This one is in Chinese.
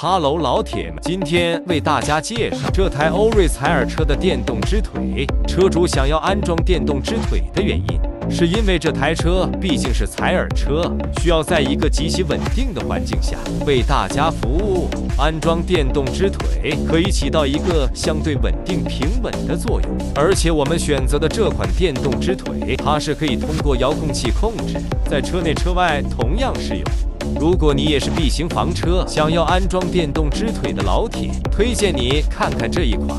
哈喽，老铁们，今天为大家介绍这台欧瑞采耳车的电动支腿。车主想要安装电动支腿的原因，是因为这台车毕竟是采耳车，需要在一个极其稳定的环境下为大家服务。安装电动支腿可以起到一个相对稳定平稳的作用，而且我们选择的这款电动支腿，它是可以通过遥控器控制，在车内车外同样适用。如果你也是 B 型房车，想要安装电动支腿的老铁，推荐你看看这一款。